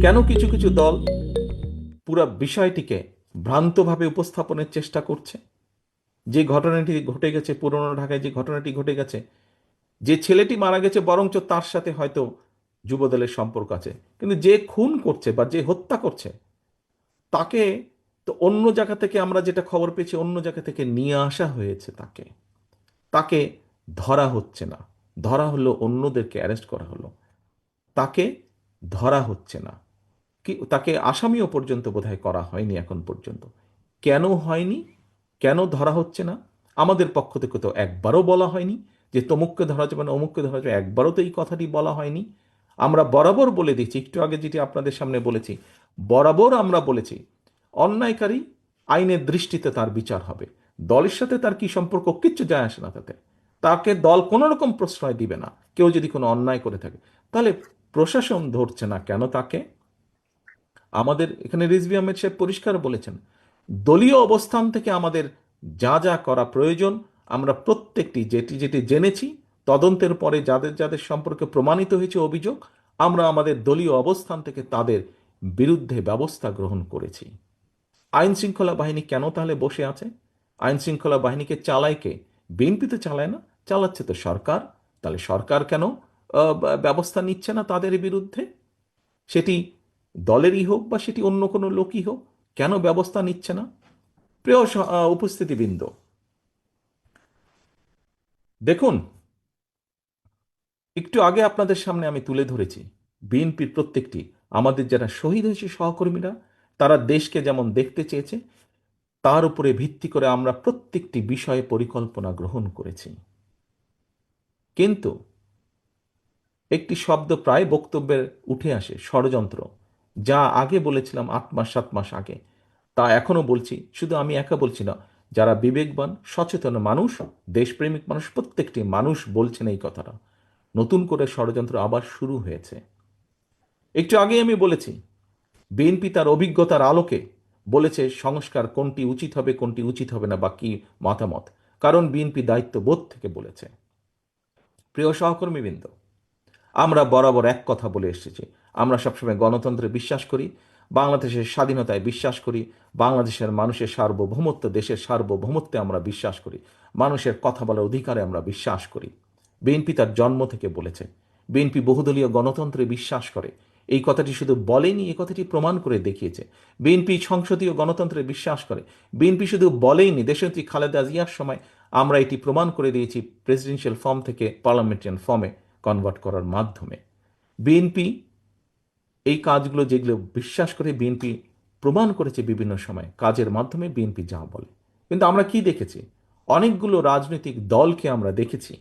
কেন কিছু কিছু দল পুরো বিষয়টিকে ভ্রান্তভাবে উপস্থাপনের চেষ্টা করছে? যে ঘটনাটি ঘটে গেছে, পুরনো ঢাকায় যে ঘটনাটি ঘটে গেছে, যে ছেলেটি মারা গেছে বরঞ্চ তার সাথে হয়তো যুবদলের সম্পর্ক আছে, কিন্তু যে খুন করছে বা যে হত্যা করছে তাকে তো অন্য জায়গা থেকে, আমরা যেটা খবর পেয়েছি, অন্য জায়গা থেকে নিয়ে আসা হয়েছে। তাকে তাকে ধরা হচ্ছে না। ধরা হলো, অন্যদেরকে অ্যারেস্ট করা হলো, তাকে ধরা হচ্ছে না। কি তাকে আসামিও পর্যন্ত বোধহয় করা হয়নি এখন পর্যন্ত। কেন হয়নি? কেন ধরা হচ্ছে না? আমাদের পক্ষ থেকে তো একবারও বলা হয়নি যে তমুককে ধরা যাবে না, অমুককে ধরা যাবে, একবারও তো এই কথাটি বলা হয়নি। আমরা বরাবর বলে দিচ্ছি, একটু আগে যেটি আপনাদের সামনে বলেছি, বরাবর আমরা বলেছি অন্যায়কারী আইনের দৃষ্টিতে তার বিচার হবে। দলের সাথে তার কি সম্পর্ক, কিচ্ছু যায় আসে না তাতে। তাকে দল কোনো রকম প্রশ্রয় দিবে না। কেউ যদি কোনো অন্যায় করে থাকে, তাহলে প্রশাসন ধরছে না কেন তাকে? আমাদের এখানে রিজভী আহমেদ সাহেব পরিষ্কার বলেছেন, দলীয় অবস্থান থেকে আমাদের যা যা করা প্রয়োজন, আমরা প্রত্যেকটি যেটি যেটি জেনেছি, তদন্তের পরে যাদের যাদের সম্পর্কে প্রমাণিত হয়েছে অভিযোগ, আমরা আমাদের দলীয় অবস্থান থেকে তাদের বিরুদ্ধে ব্যবস্থা গ্রহণ করেছি। আইন শৃঙ্খলা বাহিনী কেন তাহলে বসে আছে? আইন শৃঙ্খলা বাহিনীকে চালায় কে? বিএনপি তো চালায় না, চালাচ্ছে তো সরকার। তাহলে সরকার কেন ব্যবস্থা নিচ্ছে না তাদের বিরুদ্ধে? সেটি দলেরই হোক বা সেটি অন্য কোনো লোকই হোক, কেন ব্যবস্থা নিচ্ছে না? প্রিয় উপস্থিতিবৃন্দ, দেখুন, একটু আগে আপনাদের সামনে আমি তুলে ধরেছি বিএনপির প্রত্যেকটি, আমাদের যারা শহীদ হয়েছে সহকর্মীরা, তারা দেশকে যেমন দেখতে চেয়েছে, তার উপরে ভিত্তি করে আমরা প্রত্যেকটি বিষয়ে পরিকল্পনা গ্রহণ করেছি। কিন্তু একটি শব্দ প্রায় বক্তব্যের উঠে আসে, ষড়যন্ত্র। যা আগে বলেছিলাম 8 মাস 7 মাস আগে, তা এখনো বলছি। শুধু আমি একা বলছি না, যারা বিবেকবান সচেতন মানুষ, দেশপ্রেমিক মানুষ, প্রত্যেকটি মানুষ বলছেন এই কথাটা। নতুন করে ষড়যন্ত্র আবার শুরু হয়েছে। একটু আগে আমি বলেছি বিএনপি তার অভিজ্ঞতার আলোকে বলেছে সংস্কার কোনটি উচিত হবে, কোনটি উচিত হবে না, বা কি মতামত। কারণ বিএনপি দায়িত্ববোধ থেকে বলেছে। প্রিয় সহকর্মীবৃন্দ, আমরা বরাবর এক কথা বলে এসেছি, আমরা সবসময় গণতন্ত্রে বিশ্বাস করি, বাংলাদেশের স্বাধীনতায় বিশ্বাস করি, বাংলাদেশের মানুষের সার্বভৌমত্ব, দেশের সার্বভৌমত্বে আমরা বিশ্বাস করি, মানুষের কথা বলার অধিকারে আমরা বিশ্বাস করি। বিএনপি তার জন্ম থেকে বলেছে, বিএনপি বহুদলীয় গণতন্ত্রে বিশ্বাস করে। এই কথাটি শুধু বলেনি, এই কথাটি প্রমাণ করে দেখিয়েছে। বিএনপি সংসদীয় গণতন্ত্রে বিশ্বাস করে। বিএনপি শুধু বলেইনি, দেশনেত্রী খালেদা জিয়ার সময় আমরা এটি প্রমাণ করে দিয়েছি প্রেসিডেন্সিয়াল ফর্ম থেকে পার্লামেন্টারিয়ান ফর্মে কনভার্ট করার মাধ্যমে। বিএনপি এই কাজগুলো যেগুলো বিশ্বাস করে, বিএনপি প্রমাণ করেছে বিভিন্ন সময় কাজের মাধ্যমে বিএনপি যা বলে। কিন্তু আমরা কি দেখেছি? অনেকগুলো রাজনৈতিক দলকে আমরা দেখেছি